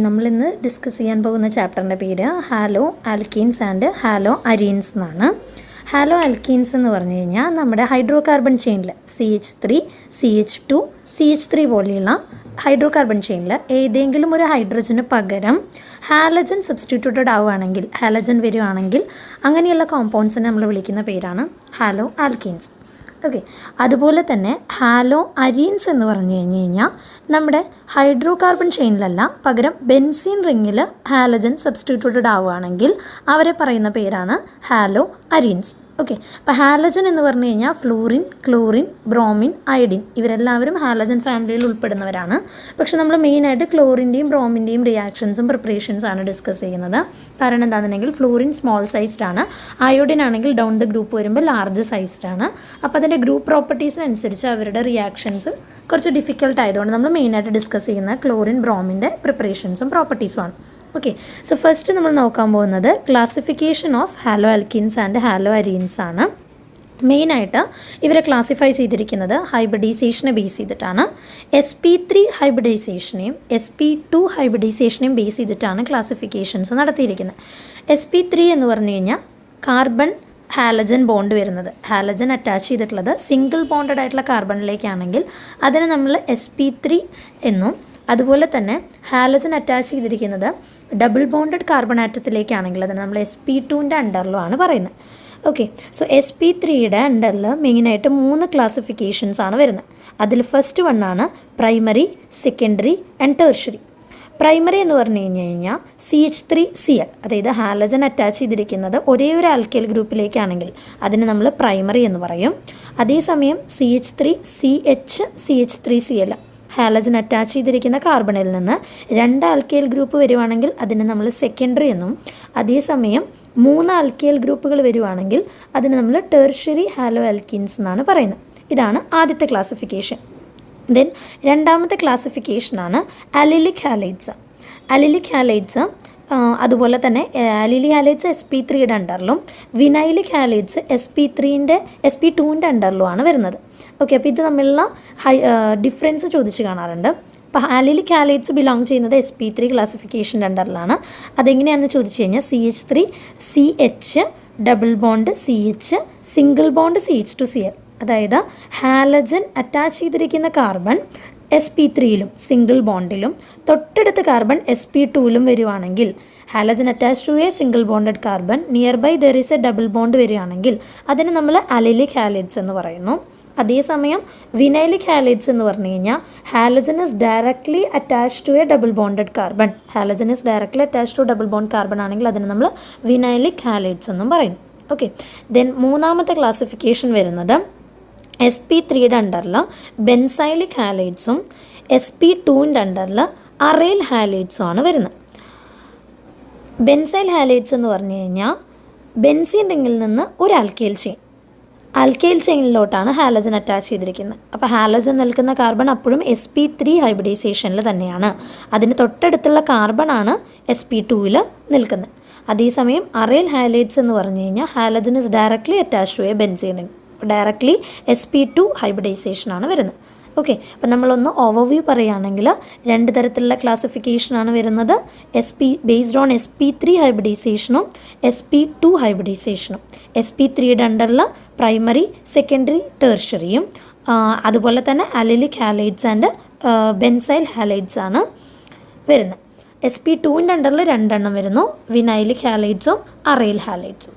നമ്മളിന്ന് ഡിസ്കസ് ചെയ്യാൻ പോകുന്ന ചാപ്റ്ററിൻ്റെ പേര് halo alkenes and halo arenes എന്നാണ്. ഹാലോ ആൽക്കീൻസ് എന്ന് പറഞ്ഞു കഴിഞ്ഞാൽ നമ്മുടെ hydro carbon ചെയിനിൽ CH3, CH2, CH3 പോലെയുള്ള ഹൈഡ്രോ കാർബൺ ചെയിനിൽ ഏതെങ്കിലും ഒരു ഹൈഡ്രജന് പകരം ഹാലജൻ സബ്സ്റ്റിറ്റ്യൂട്ടഡ് ആവുകയാണെങ്കിൽ, ഹാലജൻ വരുവാണെങ്കിൽ അങ്ങനെയുള്ള കോമ്പൗണ്ട്സിനെ നമ്മൾ വിളിക്കുന്ന പേരാണ് ഹാലോ ആൽക്കീൻസ്. ഓക്കെ, അതുപോലെ തന്നെ ഹാലോ അരീൻസ് എന്ന് പറഞ്ഞു കഴിഞ്ഞാൽ നമ്മുടെ ഹൈഡ്രോ കാർബൺ ചെയിനിലല്ല, പകരം ബെൻസീൻ റിങ്ങിൽ ഹാലജൻ സബ്സ്റ്റിറ്റ്യൂട്ടഡ് ആവുകയാണെങ്കിൽ അവരെ പറയുന്ന പേരാണ് ഹാലോ അരീൻസ്. ഓക്കെ, അപ്പോൾ ഹാലജൻ എന്ന് പറഞ്ഞു കഴിഞ്ഞാൽ ഫ്ലൂറിൻ, ക്ലോറിൻ, ബ്രോമിൻ, അയഡിൻ ഇവരെല്ലാവരും ഹാലജൻ ഫാമിലിയിൽ ഉൾപ്പെടുന്നവരാണ്. പക്ഷെ നമ്മൾ മെയിനായിട്ട് ക്ലോറിൻ്റെയും ബ്രോമിൻ്റെയും റിയാക്ഷൻസും പ്രിപ്പറേഷൻസാണ് ഡിസ്കസ് ചെയ്യുന്നത്. കാരണം എന്താണെന്നുണ്ടെങ്കിൽ ഫ്ലൂറിൻ സ്മോൾ സൈസ്ഡ് ആണ്, അയോഡിൻ ആണെങ്കിൽ ഡൗൺ ദ ഗ്രൂപ്പ് വരുമ്പോൾ ലാർജ് സൈസ്ഡ് ആണ്. അപ്പോൾ അതിൻ്റെ ഗ്രൂപ്പ് പ്രോപ്പർട്ടീസിനനുസരിച്ച് അവരുടെ റിയാക്ഷൻസ് കുറച്ച് ഡിഫിക്കൽട്ട് ആയതുകൊണ്ട് നമ്മൾ മെയിനായിട്ട് ഡിസ്കസ് ചെയ്യുന്ന ക്ലോറിൻ, ബ്രോമിൻ്റെ പ്രിപ്പറേഷൻസും പ്രോപ്പർട്ടീസുമാണ്. ഓക്കെ, സോ ഫസ്റ്റ് നമ്മൾ നോക്കാൻ പോകുന്നത് classification of halo alkenes and halo arenes ആണ്. മെയിനായിട്ട് ഇവരെ ക്ലാസിഫൈ ചെയ്തിരിക്കുന്നത് ഹൈബ്രിഡൈസേഷനെ ബേസ് ചെയ്തിട്ടാണ്. sp3 ഹൈബ്രിഡൈസേഷനെയും sp2 ഹൈബ്രിഡൈസേഷനെയും ബേസ് ചെയ്തിട്ടാണ് ക്ലാസിഫിക്കേഷൻസ് നടത്തിയിരിക്കുന്നത്. sp3 എന്ന് പറഞ്ഞു കഴിഞ്ഞാൽ കാർബൺ ഹാലജൻ ബോണ്ട് വരുന്നത്, ഹാലജൻ അറ്റാച്ച് ചെയ്തിട്ടുള്ളത് സിംഗിൾ ബോണ്ടഡ് ആയിട്ടുള്ള കാർബണിലേക്കാണെങ്കിൽ അതിനെ നമ്മൾ sp3 എന്നും, അതുപോലെ തന്നെ ഹാലജൻ അറ്റാച്ച് ചെയ്തിരിക്കുന്നത് ഡബിൾ ബോണ്ടഡ് കാർബൺ ആറ്റത്തിലേക്കാണെങ്കിൽ അതിന് നമ്മൾ sp2ൻ്റെ അണ്ടറിലും ആണ് പറയുന്നത്. ഓക്കെ, സോ sp3യുടെ അണ്ടറിൽ മെയിനായിട്ട് 3 ക്ലാസിഫിക്കേഷൻസ് ആണ് വരുന്നത്. അതിൽ ഫസ്റ്റ് വണ്ണാണ് primary, secondary and tertiary. Primary എന്ന് പറഞ്ഞു കഴിഞ്ഞാൽ CH3Cl, അതായത് ഹാലജൻ അറ്റാച്ച് ചെയ്തിരിക്കുന്നത് ഒരേ ഒരു ആൽക്കൈൽ ഗ്രൂപ്പിലേക്കാണെങ്കിൽ അതിന് നമ്മൾ പ്രൈമറി എന്ന് പറയും. അതേസമയം CH3CH, CH3Cl ഹാലജൻ അറ്റാച്ച് ചെയ്തിരിക്കുന്ന കാർബണിൽ നിന്ന് 2 ആൽക്കൈൽ ഗ്രൂപ്പ് വരുവാണെങ്കിൽ അതിന് നമ്മൾ സെക്കൻഡറി എന്നും, അതേസമയം 3 ആൽക്കൈൽ ഗ്രൂപ്പുകൾ വരുവാണെങ്കിൽ അതിന് നമ്മൾ ടെർഷ്യറി ഹാലോ ആൽക്കീൻസ് എന്നാണ് പറയുന്നത്. ഇതാണ് ആദ്യത്തെ ക്ലാസിഫിക്കേഷൻ. ദെൻ രണ്ടാമത്തെ ക്ലാസിഫിക്കേഷനാണ് അലിലിക് ഹാലൈഡ്സ്. അലിലിക് ഹാലൈഡ്സ് അതുപോലെ തന്നെ അലിലിക് ഹാലൈഡ്സ് sp3യുടെ അണ്ടറിലും വിനൈലിക് ഹാലൈഡ്സ് sp2ൻ്റെ അണ്ടറിലുമാണ് വരുന്നത്. ഓക്കെ, അപ്പോൾ ഇത് തമ്മിലുള്ള ഡിഫറൻസ് ചോദിച്ച് കാണാറുണ്ട്. അപ്പോൾ അലിലിക് ഹാലൈഡ്സ് ബിലോങ് ചെയ്യുന്നത് sp3 ക്ലാസിഫിക്കേഷൻ്റെ അണ്ടറിലാണ്. അതെങ്ങനെയാണെന്ന് ചോദിച്ചു കഴിഞ്ഞാൽ CH3CH double bond CH, single bond CH2Cl, അതായത് ഹാലജൻ അറ്റാച്ച് ചെയ്തിരിക്കുന്ന കാർബൺ sp3യിലും സിംഗിൾ ബോണ്ടിലും തൊട്ടടുത്ത കാർബൺ sp2യിലും വരുവാണെങ്കിൽ, halogen attach to a single bonded carbon nearby there is a double bond വരികയാണെങ്കിൽ അതിന് നമ്മൾ അലിലിക് ഹാലൈഡ്സ് എന്ന് പറയുന്നു. അതേസമയം വിനൈലിക് ഹാലൈഡ്സ് എന്ന് പറഞ്ഞു കഴിഞ്ഞാൽ halogen is directly attach to a double bonded carbon, halogen is directly attach to double bond carbon ആണെങ്കിൽ അതിന് നമ്മൾ വിനൈലിക് ഹാലൈഡ്സ് എന്നും പറയുന്നു. ഓക്കെ, ദെൻ മൂന്നാമത്തെ ക്ലാസിഫിക്കേഷൻ വരുന്നത് sp3യുടെ അണ്ടറിൽ ബെൻസൈലിക് ഹാലൈഡ്സും sp2ൻ്റെ അണ്ടറിൽ അറൈൽ ഹാലൈഡ്സും ആണ് വരുന്നത്. ബെൻസൈൽ ഹാലൈഡ്സ് എന്ന് പറഞ്ഞു കഴിഞ്ഞാൽ ബെൻസീൻ റിങ്ങിൽ നിന്ന് ഒരു ആൽക്കൈൽ ചെയിനിലോട്ടാണ് ഹാലജൻ അറ്റാച്ച് ചെയ്തിരിക്കുന്നത്. അപ്പോൾ ഹാലജൻ നിൽക്കുന്ന കാർബൺ അപ്പോഴും sp3 ഹൈബ്രിഡൈസേഷനിൽ തന്നെയാണ്. അതിന് തൊട്ടടുത്തുള്ള കാർബണാണ് sp2യിൽ നിൽക്കുന്നത്. അതേസമയം അറൈൽ ഹാലൈഡ്സ് എന്ന് പറഞ്ഞു കഴിഞ്ഞാൽ halogen is directly attach to a benzene ring, directly sp2 ഹൈബ്രിഡൈസേഷനാണ് വരുന്നത്. ഓക്കെ, അപ്പം നമ്മളൊന്ന് ഓവർവ്യൂ പറയുകയാണെങ്കിൽ 2 തരത്തിലുള്ള ക്ലാസിഫിക്കേഷനാണ് വരുന്നത്. Based on sp3 ഹൈബ്രിഡൈസേഷനും sp2 ഹൈബ്രിഡൈസേഷനും. sp3യുടെ അണ്ടറിൽ പ്രൈമറി, സെക്കൻഡറി, ടെർഷ്യറിയും, അതുപോലെ തന്നെ അലിലിക് ഹാലൈഡ്സ് ആൻഡ് ബെൻസൈൽ ഹാലൈഡ്സ് ആണ് വരുന്നത്. sp2ൻ്റെ അണ്ടറിൽ 2 എണ്ണം വരുന്നു, വിനൈലിക് ഹാലൈഡ്സും അറൈൽ ഹാലൈഡ്സും.